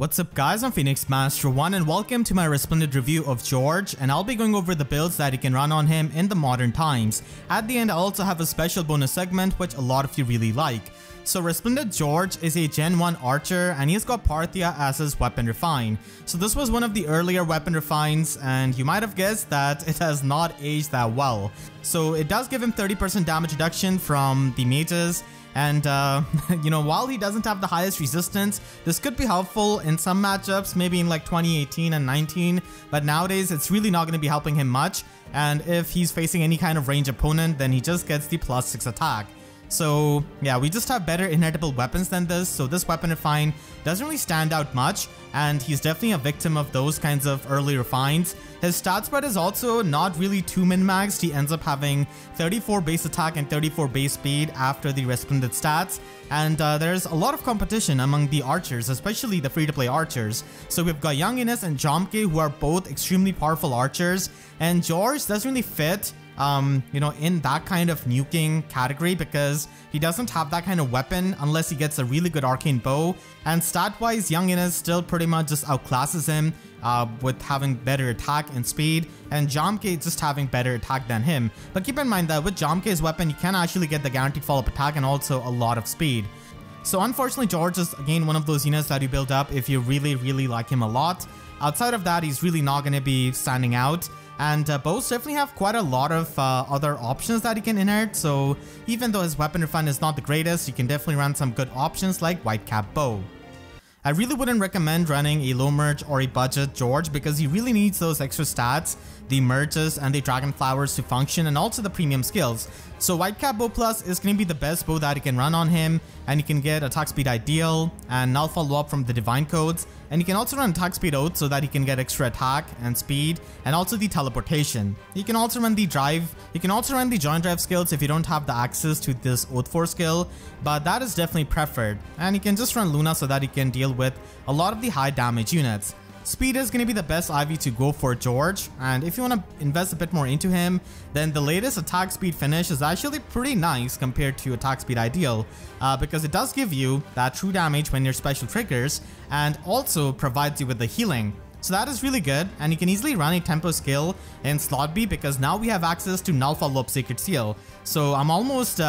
What's up guys, I'm Phoenix Master 1 and welcome to my Resplendent review of Jeorge, and I'll be going over the builds that you can run on him in the modern times. At the end I also have a special bonus segment which a lot of you really like. So Resplendent Jeorge is a Gen 1 archer and he's got Parthia as his weapon refine. So this was one of the earlier weapon refines and you might have guessed that it has not aged that well. So it does give him 30% damage reduction from the mages. And while he doesn't have the highest resistance, this could be helpful in some matchups, maybe in like 2018 and 19, but nowadays it's really not going to be helping him much. And if he's facing any kind of range opponent, then he just gets the +6 attack. So yeah, we just have better inheritable weapons than this, so this weapon refine doesn't really stand out much, and he's definitely a victim of those kinds of early refines. His stat spread is also not really too min-maxed. He ends up having 34 base attack and 34 base speed after the Resplendent stats, and there's a lot of competition among the archers, especially the free-to-play archers. So we've got Young Ines and Jomke, who are both extremely powerful archers, and Jeorge doesn't really fit in that kind of nuking category because he doesn't have that kind of weapon unless he gets a really good arcane bow, and stat-wise Young Ines still pretty much just outclasses him with having better attack and speed, and Jomke just having better attack than him. But keep in mind that with Jomke's weapon you can actually get the guaranteed follow-up attack and also a lot of speed. So unfortunately Jeorge is again one of those units that you build up if you really like him a lot. Outside of that, he's really not going to be standing out. And bows definitely have quite a lot of other options that he can inherit, so even though his weapon refine is not the greatest, you can definitely run some good options like Whitecap Bow. I really wouldn't recommend running a low merge or a budget Jeorge because he really needs those extra stats, the merges and the dragon flowers to function, and also the premium skills. So Whitecap Bow Plus is going to be the best bow that you can run on him, and you can get attack speed ideal and null follow up from the divine codes, and you can also run attack speed oath so that he can get extra attack and speed and also the teleportation. You can also run the drive, you can also run the joint drive skills if you don't have the access to this oath 4 skill, but that is definitely preferred, and you can just run Luna so that you can deal with a lot of the high damage units. Speed is going to be the best IV to go for Jeorge, and if you want to invest a bit more into him, then the latest attack speed finish is actually pretty nice compared to attack speed ideal, because it does give you that true damage when your special triggers and also provides you with the healing. So that is really good, and you can easily run a tempo skill in slot B because now we have access to null follow-up Sacred Seal. So I'm almost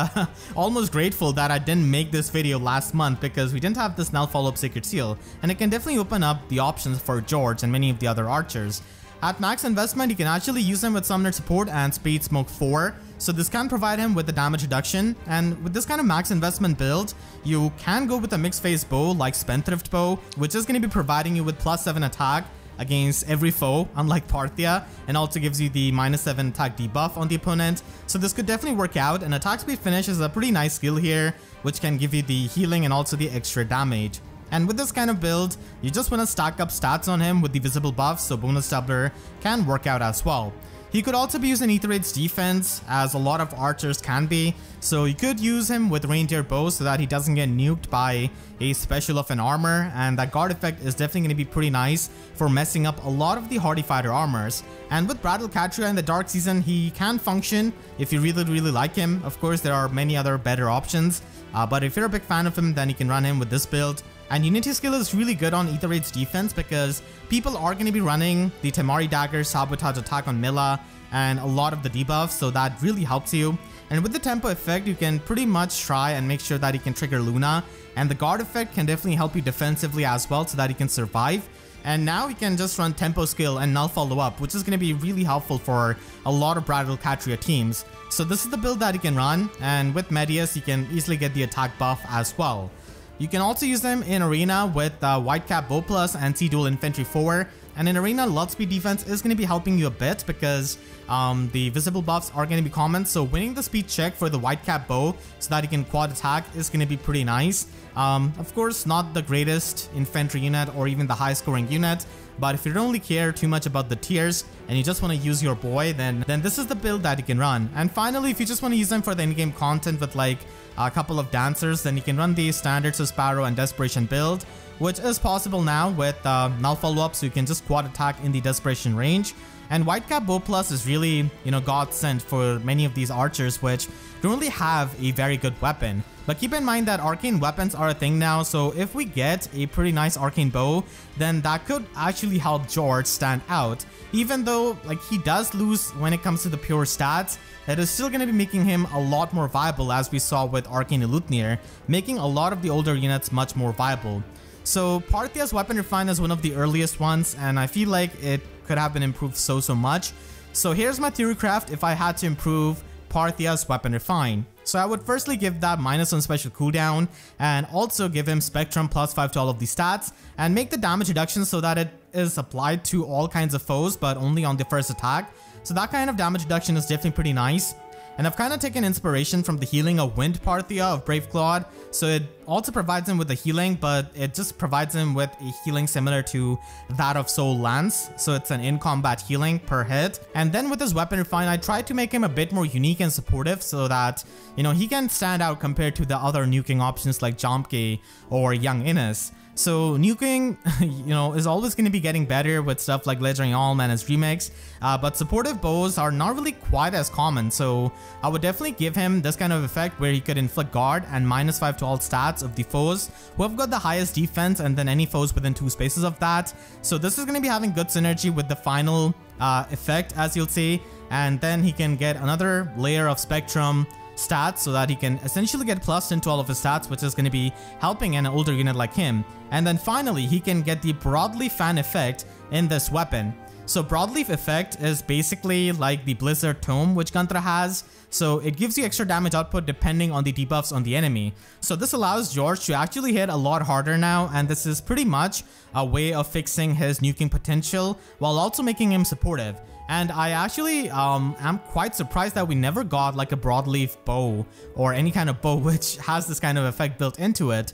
grateful that I didn't make this video last month because we didn't have this null follow-up Sacred Seal, and it can definitely open up the options for Jeorge and many of the other archers. At max investment, you can actually use him with Summoner Support and Speed Smoke 4, so this can provide him with the damage reduction, and with this kind of max investment build, you can go with a mixed phase bow like Spendthrift Bow, which is going to be providing you with +7 attack against every foe, unlike Parthia, and also gives you the -7 attack debuff on the opponent. So this could definitely work out, and attack speed finish is a pretty nice skill here, which can give you the healing and also the extra damage. And with this kind of build, you just want to stack up stats on him with the visible buffs, so bonus doubler can work out as well. He could also be used in Ether Raid's defense, as a lot of archers can be, so you could use him with Reindeer Bow so that he doesn't get nuked by a special of an armor, and that guard effect is definitely going to be pretty nice for messing up a lot of the Hardy Fighter armors. And with Brattlecatria in the Dark Season, he can function if you really like him. Of course, there are many other better options, but if you're a big fan of him, then you can run him with this build. And Unity skill is really good on Ether Raid's defense because people are going to be running the Temari Dagger, Sabotage Attack on Mila, and a lot of the debuffs, so that really helps you. And with the tempo effect, you can pretty much try and make sure that you can trigger Luna, and the guard effect can definitely help you defensively as well so that you can survive. And now you can just run tempo skill and null follow up, which is going to be really helpful for a lot of Brattlecatria teams. So this is the build that you can run, and with Medius you can easily get the attack buff as well. You can also use them in Arena with Whitecap Bow Plus and Sea-Dual Infantry 4. And in Arena, lot speed defense is going to be helping you a bit because the visible buffs are going to be common. So winning the speed check for the Whitecap Bow so that you can quad attack is going to be pretty nice. Of course, not the greatest infantry unit or even the high scoring unit, but if you don't really care too much about the tiers and you just want to use your boy, then this is the build that you can run. And finally, if you just want to use them for the in-game content with like a couple of dancers, then you can run the standard Sparrow and Desperation build, which is possible now with null follow-up, so you can just quad attack in the Desperation range. And White Cap Bow Plus is really, godsend for many of these archers which don't really have a very good weapon. But keep in mind that arcane weapons are a thing now, so if we get a pretty nice arcane bow, then that could actually help Jeorge stand out. Even though he does lose when it comes to the pure stats, it is still going to be making him a lot more viable, as we saw with Arcane Elutnir, making a lot of the older units much more viable. So Parthia's Weapon Refine is one of the earliest ones, and I feel like it could have been improved so much. So here's my theory craft if I had to improve Parthia's Weapon Refine. So I would firstly give that -1 special cooldown, and also give him Spectrum +5 to all of the stats, and make the damage reduction so that it is applied to all kinds of foes but only on the first attack. So that kind of damage reduction is definitely pretty nice. And I've kind of taken inspiration from the healing of Wind Parthia of Brave Claude, so it also provides him with the healing, but it just provides him with a healing similar to that of Soul Lance, so it's an in-combat healing per hit. And then with his Weapon Refine, I tried to make him a bit more unique and supportive so that, he can stand out compared to the other nuking options like Jomke or Young Innes. So nuking, is always going to be getting better with stuff like Ledgering Alm and his remix, but supportive bows are not really quite as common, so I would definitely give him this kind of effect where he could inflict guard and -5 to all stats of the foes who have got the highest defense, and then any foes within 2 spaces of that. So this is going to be having good synergy with the final effect, as you'll see, and then he can get another layer of Spectrum stats so that he can essentially get plussed into all of his stats, which is going to be helping an older unit like him. And then finally, he can get the Broadleaf fan effect in this weapon. So Broadleaf effect is basically like the Blizzard Tome which Guntra has, so it gives you extra damage output depending on the debuffs on the enemy. So this allows Jeorge to actually hit a lot harder now, and this is pretty much a way of fixing his nuking potential while also making him supportive. And I actually am quite surprised that we never got like a broadleaf bow or any kind of bow which has this kind of effect built into it.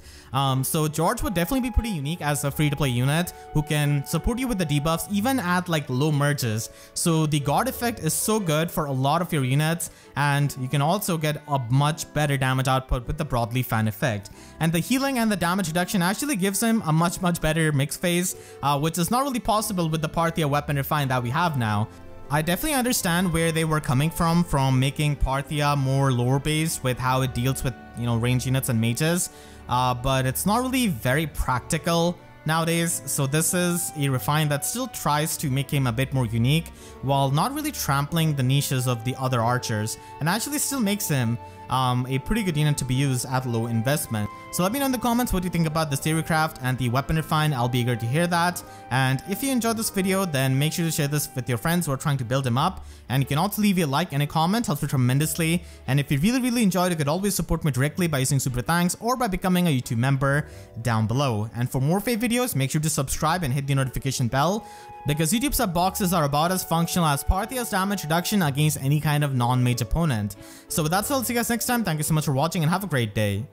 So Jeorge would definitely be pretty unique as a free-to-play unit who can support you with the debuffs even at like low merges. So the guard effect is so good for a lot of your units, and you can also get a much better damage output with the broadleaf fan effect. And the healing and the damage reduction actually gives him a much better mix phase, which is not really possible with the Parthia Weapon Refine that we have now. I definitely understand where they were coming from making Parthia more lore based with how it deals with, range units and mages, but it's not really very practical nowadays. So this is a refine that still tries to make him a bit more unique while not really trampling the niches of the other archers, and actually still makes him a pretty good unit to be used at low investment. So let me know in the comments what you think about the theory craft and the weapon refine. I'll be eager to hear that. And if you enjoyed this video, then make sure to share this with your friends who are trying to build him up. And you can also leave a like and a comment, helps me tremendously. And if you really enjoyed, you could always support me directly by using super thanks or by becoming a YouTube member down below. And for more fave videos, make sure to subscribe and hit the notification bell, because YouTube sub boxes are about as functional as Parthia's damage reduction against any kind of non-mage opponent. So with that said, I'll see you guys next time. Thank you so much for watching and have a great day.